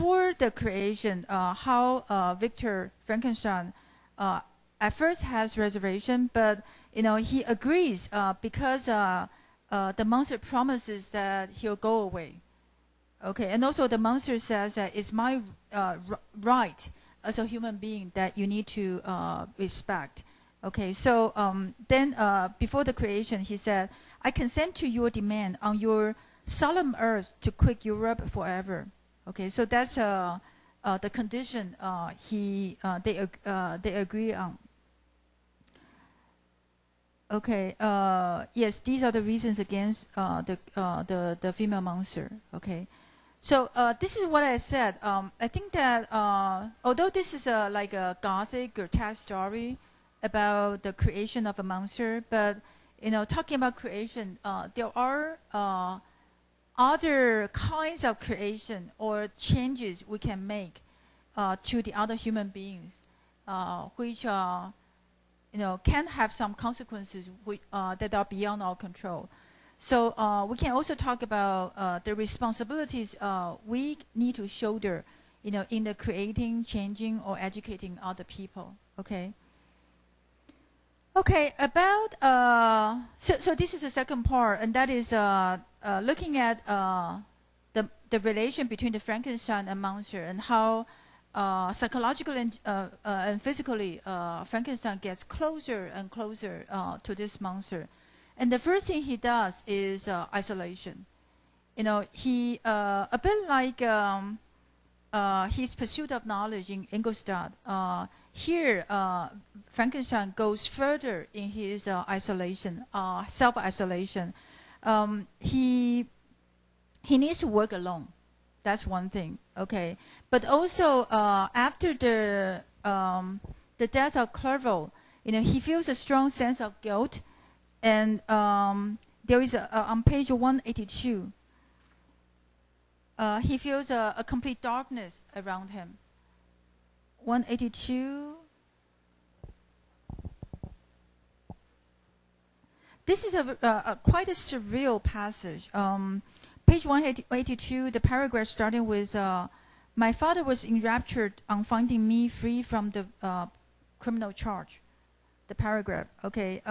before the creation, how Victor Frankenstein at first has reservation, but he agrees because the monster promises that he'll go away. Okay, and also the monster says that it's my right as a human being that you need to respect. Okay, so then before the creation, he said, I consent to your demand on your solemn earth to quit Europe forever. Okay, so that's the condition they agree on. Okay, yes, these are the reasons against the female monster. Okay, so this is what I said. I think that although this is like a gothic, grotesque story about the creation of a monster, but talking about creation, there are other kinds of creation or changes we can make to the other human beings, which can have some consequences that are beyond our control. So we can also talk about the responsibilities we need to shoulder, in the creating, changing, or educating other people. Okay. Okay. About so this is the second part, and that is looking at the relation between the Frankenstein and monster, and how psychologically and physically Frankenstein gets closer and closer to this monster. And the first thing he does is isolation. He a bit like his pursuit of knowledge in Ingolstadt. Here, Frankenstein goes further in his isolation, self-isolation. He needs to work alone. That's one thing. Okay, but also after the death of Clerval, he feels a strong sense of guilt. And there is on page 182, he feels a complete darkness around him. 182. This is quite a surreal passage. Page 182, the paragraph starting with, my father was enraptured on finding me free from the criminal charge. The paragraph, okay.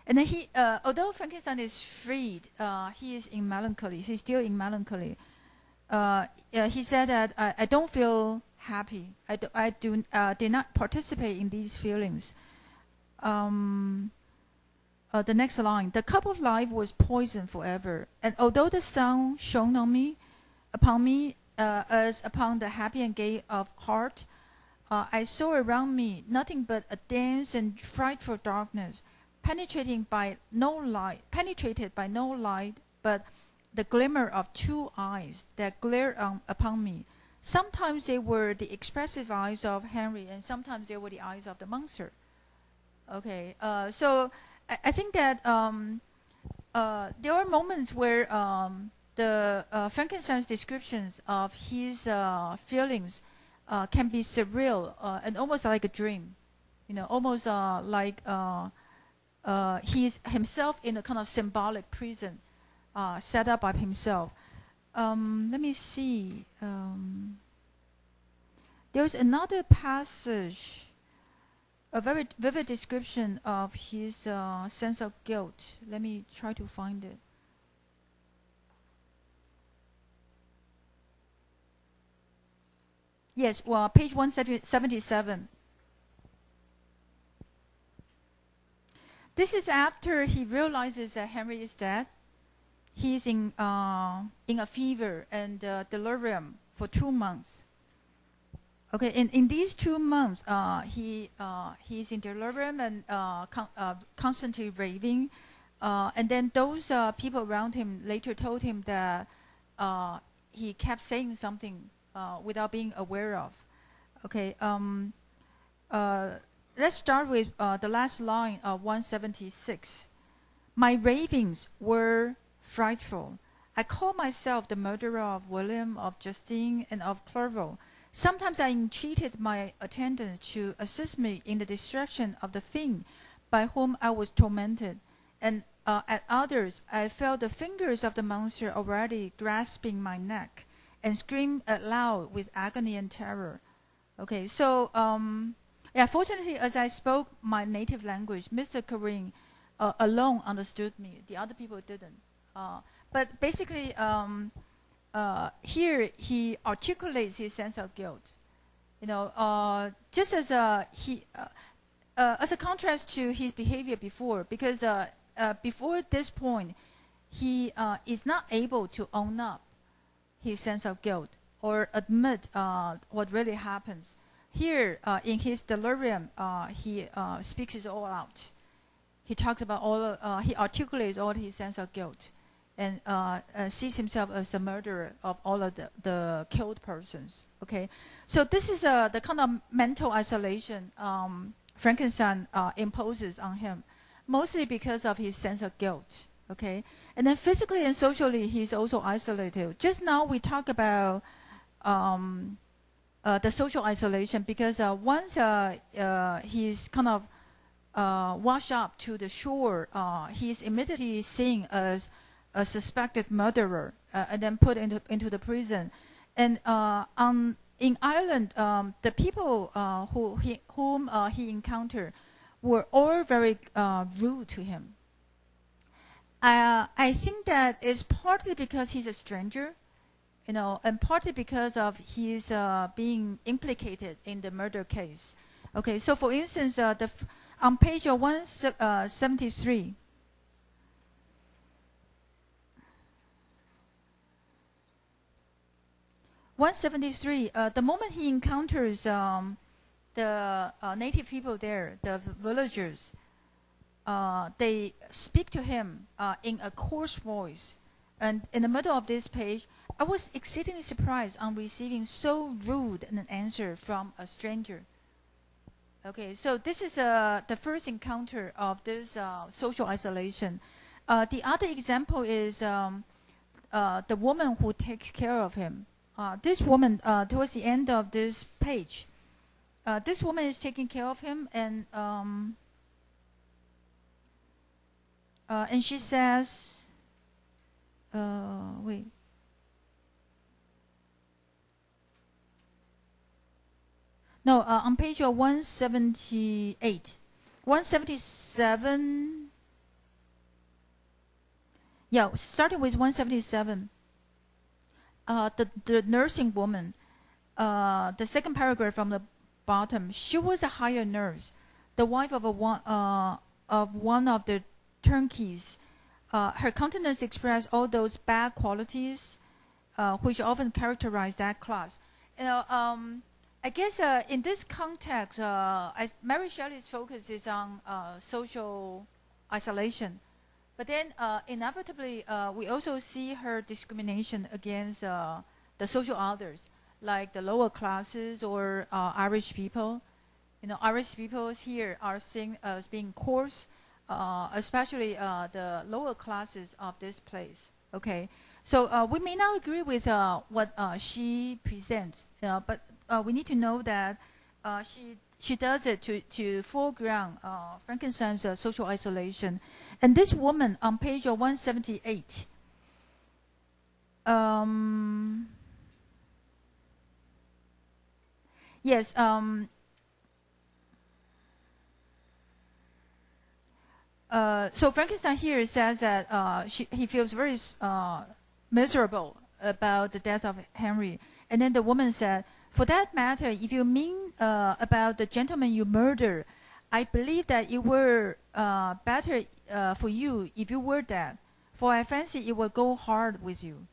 And then he, although Frankenstein is freed, he is in melancholy. He's still in melancholy. He said that I don't feel happy. I did not participate in these feelings. The next line: the cup of life was poisoned forever, and although the sun shone on me, upon me, as upon the happy and gay of heart, I saw around me nothing but a dense and frightful darkness. Penetrated by no light, but the glimmer of two eyes that glared upon me. Sometimes they were the expressive eyes of Henry, and sometimes they were the eyes of the monster. Okay, so I think that there are moments where the Frankenstein's descriptions of his feelings can be surreal and almost like a dream, almost like he's himself in a kind of symbolic prison set up by himself. Let me see. There's another passage, a very vivid description of his sense of guilt. Let me try to find it. Yes, well, page 177. This is after he realizes that Henry is dead. He's in a fever and delirium for 2 months. Okay, in these 2 months, he's in delirium and constantly raving. And then those people around him later told him that he kept saying something without being aware of. Okay. Let's start with the last line of 176. My ravings were frightful. I call myself the murderer of William, of Justine, and of Clerval. Sometimes I entreated my attendants to assist me in the destruction of the thing by whom I was tormented, and at others I felt the fingers of the monster already grasping my neck. and scream aloud with agony and terror. Okay, so yeah, fortunately, as I spoke my native language, Mr. Karim alone understood me. The other people didn't. But basically, here he articulates his sense of guilt. You know, just as as a contrast to his behavior before, because before this point, he is not able to own up his sense of guilt or admit what really happens. Here, in his delirium, he speaks it all out. He talks about he articulates all his sense of guilt, and sees himself as the murderer of all of the killed persons. Okay, so this is the kind of mental isolation Frankenstein imposes on him, mostly because of his sense of guilt. Okay, and then physically and socially, he's also isolated. Just now we talk about the social isolation, because once he's kind of washed up to the shore, he's immediately seen as a suspected murderer and then put into the prison. And in Ireland, the people whom he encountered were all very rude to him. I think that it's partly because he's a stranger, you know, and partly because of his being implicated in the murder case. Okay, so for instance, on page 173, the moment he encounters the native people there, the villagers, they speak to him in a coarse voice. And in the middle of this page, I was exceedingly surprised on receiving so rude an answer from a stranger. Okay, so this is the first encounter of this social isolation. The other example is the woman who takes care of him. This woman, towards the end of this page, this woman is taking care of him, and she says, wait. No, on page 178, 177. Yeah, starting with 177. The nursing woman, the second paragraph from the bottom. She was a hired nurse, the wife of one of the turnkeys. Her countenance expressed all those bad qualities which often characterize that class. You know, I guess in this context, Mary Shelley's focus is on social isolation. But then inevitably, we also see her discrimination against the social others, like the lower classes or Irish people. You know, Irish people here are seen as being coarse, especially the lower classes of this place. Okay, so we may not agree with what she presents, but we need to know that she does it to foreground Frankenstein's social isolation. And this woman on page 178, yes, so Frankenstein here says that he feels very miserable about the death of Henry. And then the woman said, for that matter, if you mean about the gentleman you murdered, I believe that it were better for you if you were dead, for I fancy it will go hard with you.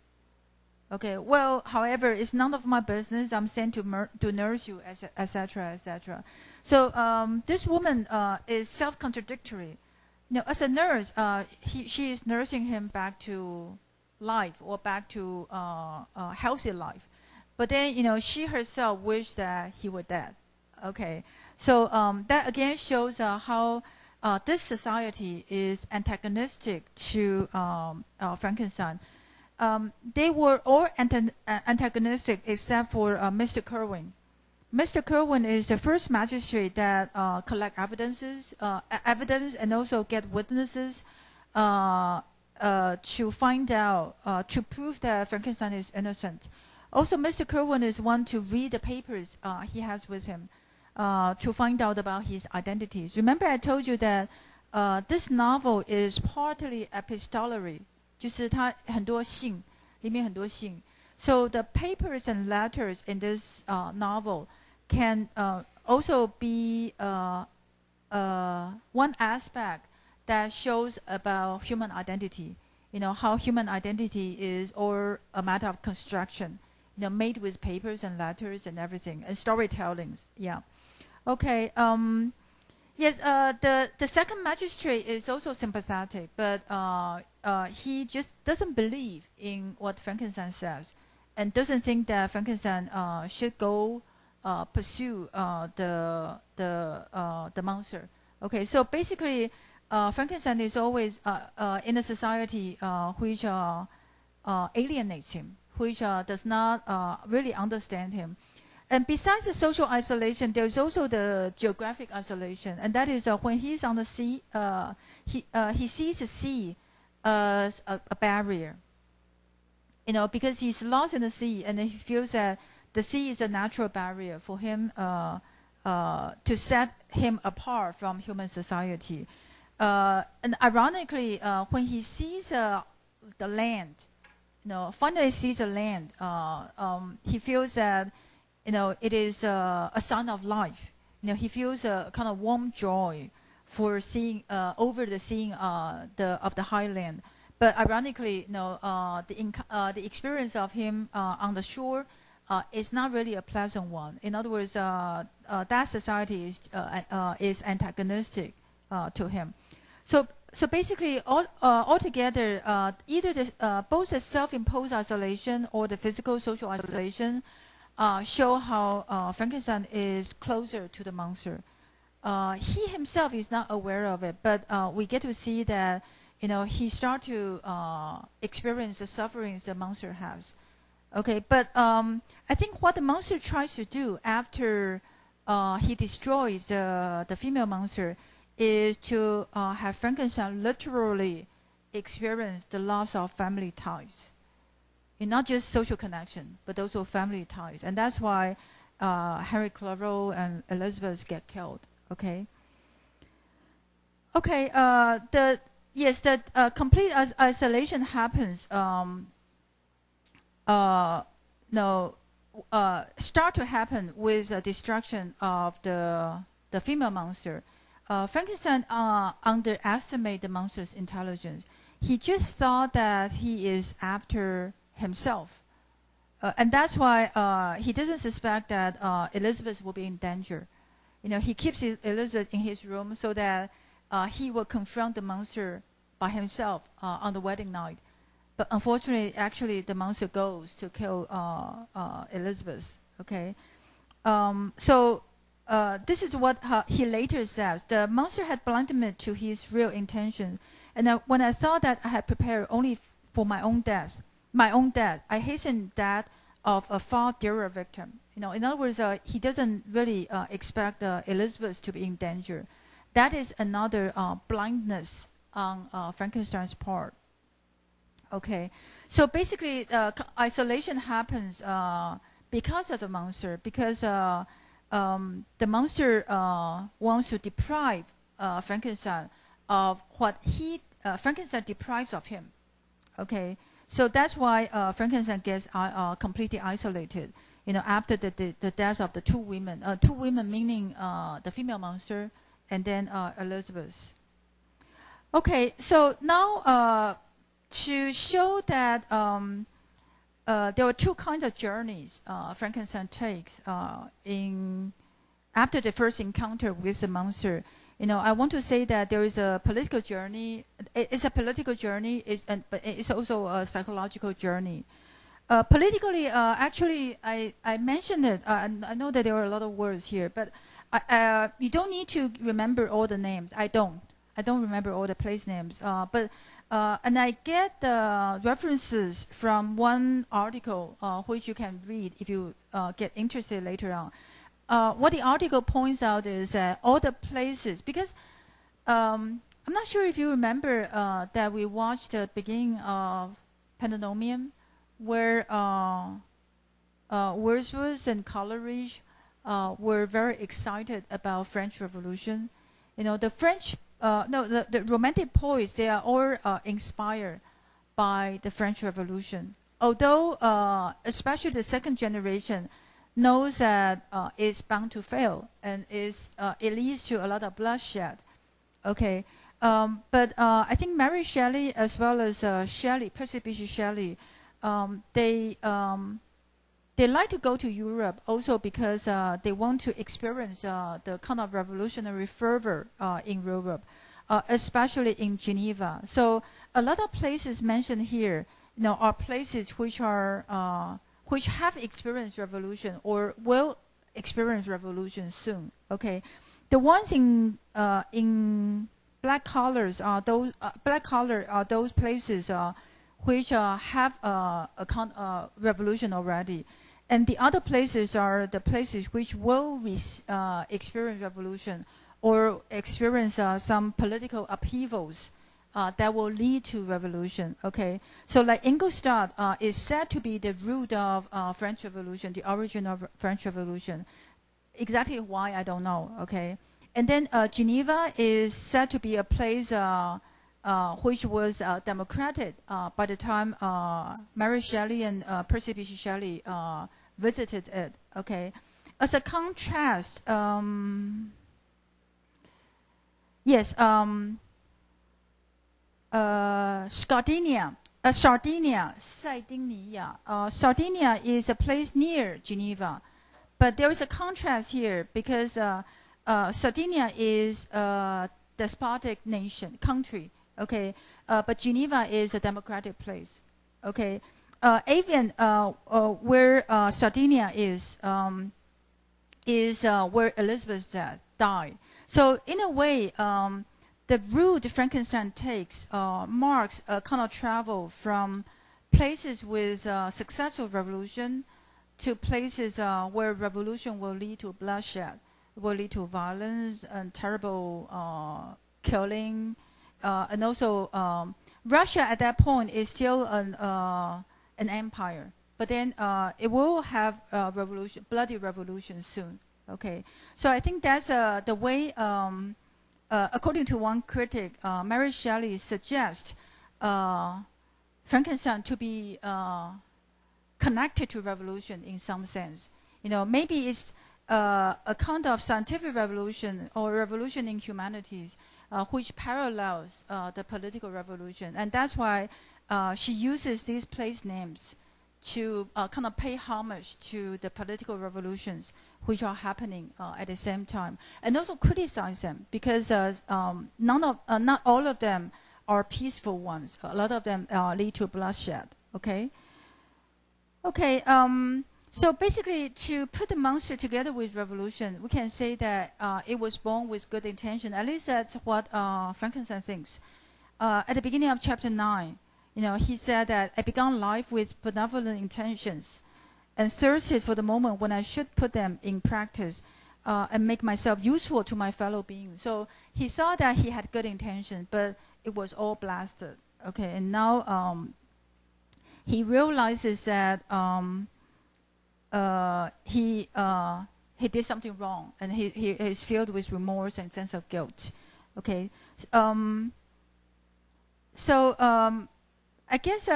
Okay, well, however, it's none of my business. I'm sent to nurse you, etc., etc. So this woman is self-contradictory. You know, as a nurse, she is nursing him back to life or back to a healthy life. But then, you know, she herself wished that he were dead. Okay, so that again shows how this society is antagonistic to Frankenstein. They were all antagonistic except for Mr. Kerwin. Mr. Kerwin is the first magistrate that collect evidence and also get witnesses to find out, to prove that Frankenstein is innocent. Also, Mr. Kerwin is one to read the papers he has with him to find out about his identities. Remember I told you that this novel is partly epistolary, 就是它很多信，里面很多信。So the papers and letters in this novel can also be one aspect that shows about human identity. You know, how human identity is all a matter of construction, you know, made with papers and letters and everything, and storytellings. Yeah. Okay. Yes, the second magistrate is also sympathetic, but he just doesn't believe in what Frankenstein says, and doesn't think that Frankenstein should go pursue the monster. Okay, so basically, Frankenstein is always in a society which alienates him, which does not really understand him. And besides the social isolation, there is also the geographic isolation, and that is when he's on the sea, he sees the sea as a barrier. You know, because he's lost in the sea, and he feels that the sea is a natural barrier for him to set him apart from human society. And ironically, when he sees the land, you know, finally sees the land, he feels that, you know, it is a sign of life. You know, he feels a kind of warm joy for seeing over the seeing of the highland. But ironically, you know, the experience of him on the shore is not really a pleasant one. In other words, that society is antagonistic to him. So basically, altogether, either both the self-imposed isolation or the physical social isolation show how Frankenstein is closer to the monster. He himself is not aware of it, but we get to see that, you know, he starts to experience the sufferings the monster has. Okay, but I think what the monster tries to do after he destroys the female monster is to have Frankenstein literally experience the loss of family ties. And not just social connection, but also family ties. And that's why Henry Clairvaux and Elizabeth get killed. Okay. Okay. The complete isolation happens. Start to happen with the destruction of the female monster. Frankenstein underestimated the monster's intelligence. He just thought that he is after himself. And that's why he doesn't suspect that Elizabeth will be in danger. You know, he keeps Elizabeth in his room so that he will confront the monster by himself on the wedding night. But unfortunately, actually, the monster goes to kill Elizabeth. Okay, so this is what he later says. The monster had blinded me to his real intention, and when I saw that I had prepared only for my own death, I hastened that of a far dearer victim. You know, in other words, he doesn't really expect Elizabeth to be in danger. That is another blindness on Frankenstein's part. Okay, so basically, isolation happens because of the monster, because the monster wants to deprive Frankenstein of what Frankenstein deprives of him. Okay, so that's why Frankenstein gets completely isolated. You know, after the death of the two women meaning the female monster and then Elizabeth. Okay, so now to show that there were two kinds of journeys Frankenstein takes after the first encounter with the monster. You know, I want to say that there is a political journey. It's a political journey, but it's also a psychological journey. Politically, actually, I mentioned it. I know that there are a lot of words here, but you don't need to remember all the names. I don't remember all the place names. And I get the references from one article which you can read if you get interested later on. What the article points out is that all the places, because I'm not sure if you remember that we watched the beginning of Pandemonium, where Wordsworth and Coleridge were very excited about French Revolution. You know, the French, the Romantic poets, they are all inspired by the French Revolution. Although, especially the second generation, knows that it's bound to fail and it leads to a lot of bloodshed. Okay, but I think Mary Shelley as well as Shelley, Percy Bysshe Shelley, they like to go to Europe also because they want to experience the kind of revolutionary fervor in Europe, especially in Geneva. So a lot of places mentioned here, you know, are places which are which have experienced revolution or will experience revolution soon. Okay, the ones in black collars are those those places which have a revolution already. And the other places are the places which will experience revolution or experience some political upheavals that will lead to revolution. Okay, so like Ingolstadt is said to be the root of French Revolution, the origin of French Revolution. Exactly why, I don't know. Okay, and then Geneva is said to be a place which was democratic by the time Mary Shelley and Percy Bysshe Shelley visited it. Okay, as a contrast, yes, Sardinia, Sardinia is a place near Geneva, but there is a contrast here because Sardinia is a despotic country. Okay, but Geneva is a democratic place. Okay, Avian, where Sardinia is where Elizabeth died. So in a way, the route Frankenstein takes marks a kind of travel from places with successful revolution to places where revolution will lead to bloodshed, will lead to violence and terrible killing. And also, Russia at that point is still an empire, but then it will have revolution, bloody revolution soon. Okay, so I think that's the way. According to one critic, Mary Shelley suggests Frankenstein to be connected to revolution in some sense. You know, maybe it's a kind of scientific revolution or revolution in humanities, which parallels the political revolution. And that's why she uses these place names to kind of pay homage to the political revolutions which are happening at the same time. And also criticize them because not all of them are peaceful ones. A lot of them lead to bloodshed, okay? Okay, so basically to put the monster together with revolution, we can say that it was born with good intention. At least that's what Frankenstein thinks. At the beginning of chapter 9, you know, he said that I began life with benevolent intentions and thirsted for the moment when I should put them in practice and make myself useful to my fellow beings. So he saw that he had good intention, but it was all blasted. Okay, and now he realizes that he did something wrong, and he is filled with remorse and sense of guilt. Okay, so I guess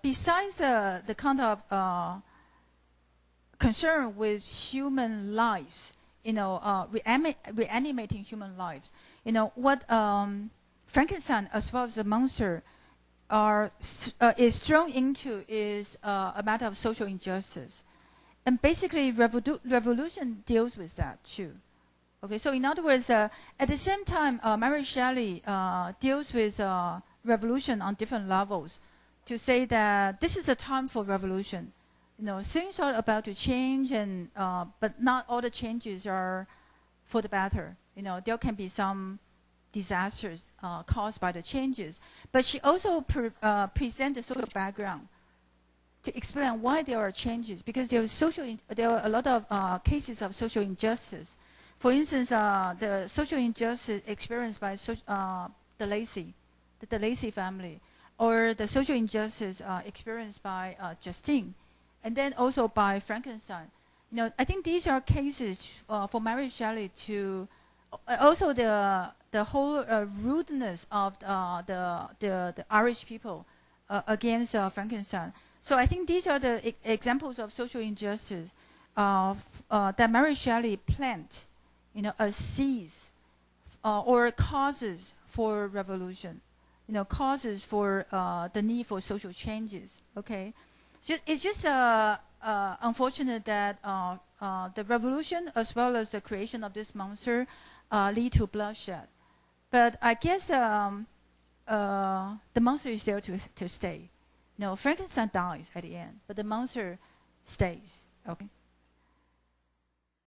besides the kind of concern with human lives, you know, reanimating human lives, you know, what Frankenstein as well as the monster is thrown into is a matter of social injustice. And basically, revolution deals with that too. Okay, so in other words, at the same time, Mary Shelley deals with revolution on different levels to say that this is a time for revolution. You know, things are about to change, and but not all the changes are for the better. You know, there can be some disasters caused by the changes. But she also presents the social background to explain why there are changes, because there are a lot of cases of social injustice. For instance, the social injustice experienced by the Lacy family, or the social injustice experienced by Justine. and then also by Frankenstein. I think these are cases for Mary Shelley to also the whole rudeness of the Irish people against Frankenstein. So I think these are the examples of social injustice that Mary Shelley planned, as seeds or causes for revolution, causes for the need for social changes. Okay, it's just unfortunate that the revolution as well as the creation of this monster lead to bloodshed. But I guess the monster is there to stay. Frankenstein dies at the end, but the monster stays. Okay.